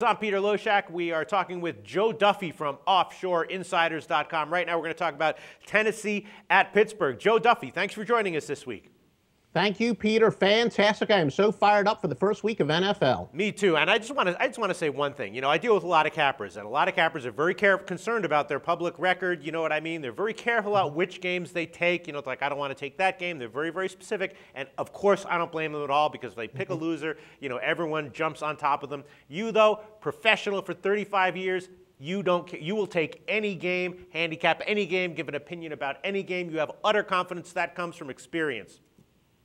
I'm Peter Loshak. We are talking with Joe Duffy from OffshoreInsiders.com. Right now we're going to talk about Tennessee at Pittsburgh. Joe Duffy, thanks for joining us this week. Thank you, Peter. Fantastic. I am so fired up for the first week of NFL. Me too. And I just want to say one thing. You know, I deal with a lot of cappers, and a lot of cappers are very concerned about their public record. You know what I mean? They're very careful about which games they take. You know, it's like, I don't want to take that game. They're very, very specific. And of course, I don't blame them at all, because if they pick a loser, you know, everyone jumps on top of them. You, though, professional for 35 years, you will take any game, handicap any game, give an opinion about any game. You have utter confidence. That comes from experience.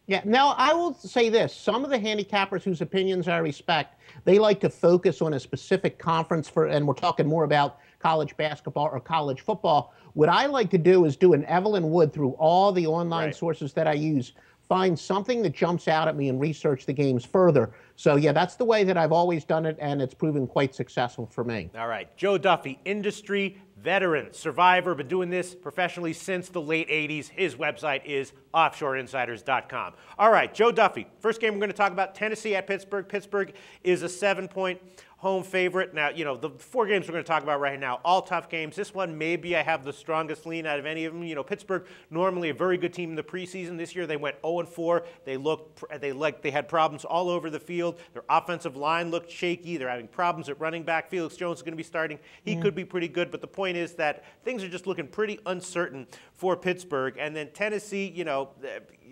Yeah, now I will say this. Some of the handicappers whose opinions I respect, they like to focus on a specific conference, and we're talking more about college basketball or college football. What I like to do is do an Evelyn Wood through all the online sources that I use, find something that jumps out at me and research the games further. So, yeah, that's the way that I've always done it, and it's proven quite successful for me. All right. Joe Duffy, industry veteran, survivor, been doing this professionally since the late 80s. His website is offshoreinsiders.com. All right, Joe Duffy, first game we're going to talk about, Tennessee at Pittsburgh. Pittsburgh is a 7-point home favorite. Now, you know, the 4 games we're going to talk about right now, all tough games. This one, maybe I have the strongest lean out of any of them. You know, Pittsburgh, normally a very good team in the preseason. This year they went 0-4. They had problems all over the field. Their offensive line looked shaky. They're having problems at running back. Felix Jones is going to be starting. He could be pretty good, but the point is that things are just looking pretty uncertain for Pittsburgh. And then Tennessee, you know,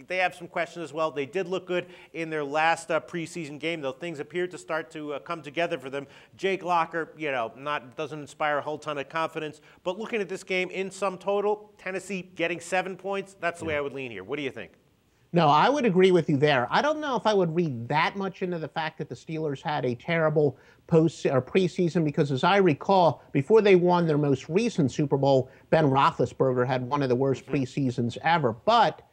they have some questions as well. They did look good in their last preseason game, though things appeared to start to come together for them. Jake Locker, you know, doesn't inspire a whole ton of confidence. But looking at this game in sum total, Tennessee getting 7 points, that's the way I would lean here. What do you think? No, I would agree with you there. I don't know if I would read that much into the fact that the Steelers had a terrible preseason, because as I recall, before they won their most recent Super Bowl, Ben Roethlisberger had one of the worst preseasons ever. But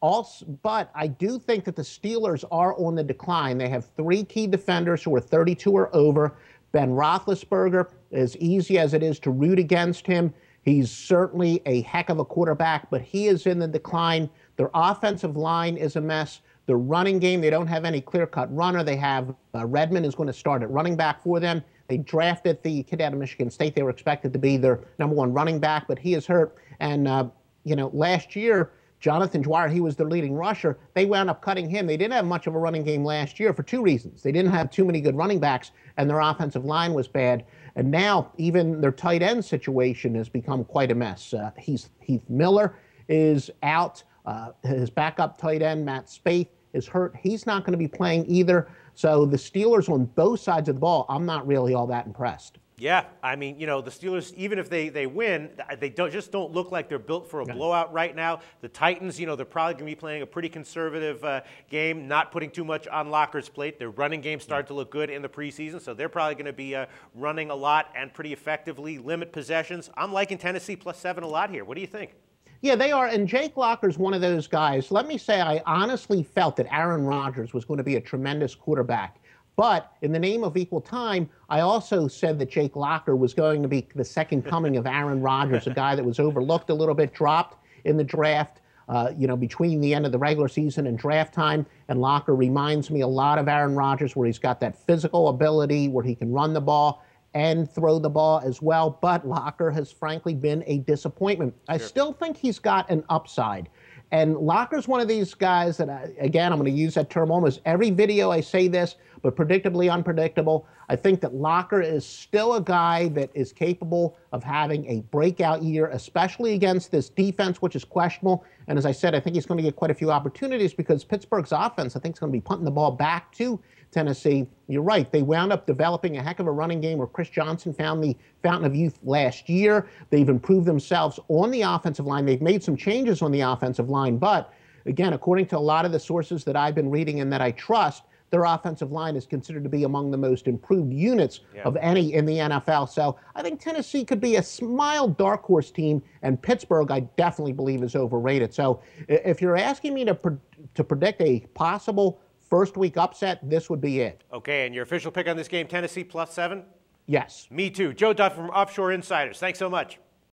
I do think that the Steelers are on the decline. They have 3 key defenders who are 32 or over. Ben Roethlisberger, as easy as it is to root against him, he's certainly a heck of a quarterback, but he is in the decline. Their offensive line is a mess. Their running game, they don't have any clear-cut runner. They have Redmond is going to start at running back for them. They drafted the kid out of Michigan State. They were expected to be their #1 running back, but he is hurt. And, you know, last year, Jonathan Dwyer, he was their leading rusher. They wound up cutting him. They didn't have much of a running game last year for 2 reasons. They didn't have too many good running backs, and their offensive line was bad. And now even their tight end situation has become quite a mess. Heath Miller is out. His backup tight end, Matt Spaeth, is hurt. He's not going to be playing either. So the Steelers on both sides of the ball, I'm not really all that impressed. Yeah, I mean, you know, the Steelers, even if they win, they just don't look like they're built for a blowout right now. The Titans, you know, they're probably going to be playing a pretty conservative game, not putting too much on Locker's plate. Their running game started to look good in the preseason, so they're probably going to be running a lot and pretty effectively, limit possessions. I'm liking Tennessee +7 a lot here. What do you think? Yeah, they are, and Jake Locker's one of those guys. Let me say, I honestly felt that Aaron Rodgers was going to be a tremendous quarterback. But in the name of equal time, I also said that Jake Locker was going to be the second coming of Aaron Rodgers, a guy that was overlooked a little bit, dropped in the draft, you know, between the end of the regular season and draft time. And Locker reminds me a lot of Aaron Rodgers, where he's got that physical ability, where he can run the ball and throw the ball as well. But Locker has frankly been a disappointment. I still think he's got an upside. And Locker's one of these guys that, again, I'm going to use that term almost every video I say this, but predictably unpredictable. I think that Locker is still a guy that is capable of having a breakout year, especially against this defense, which is questionable. And as I said, I think he's going to get quite a few opportunities, because Pittsburgh's offense, I think, is going to be punting the ball back to Tennessee. You're right. They wound up developing a heck of a running game where Chris Johnson found the fountain of youth last year. They've improved themselves on the offensive line. They've made some changes on the offensive line. But, again, according to a lot of the sources that I've been reading and that I trust, their offensive line is considered to be among the most improved units of any in the NFL. So I think Tennessee could be a mild dark horse team, and Pittsburgh I definitely believe is overrated. So if you're asking me to predict a possible first week upset, this would be it. Okay, and your official pick on this game, Tennessee +7? Yes. Me too. Joe Duffy from Offshore Insiders. Thanks so much.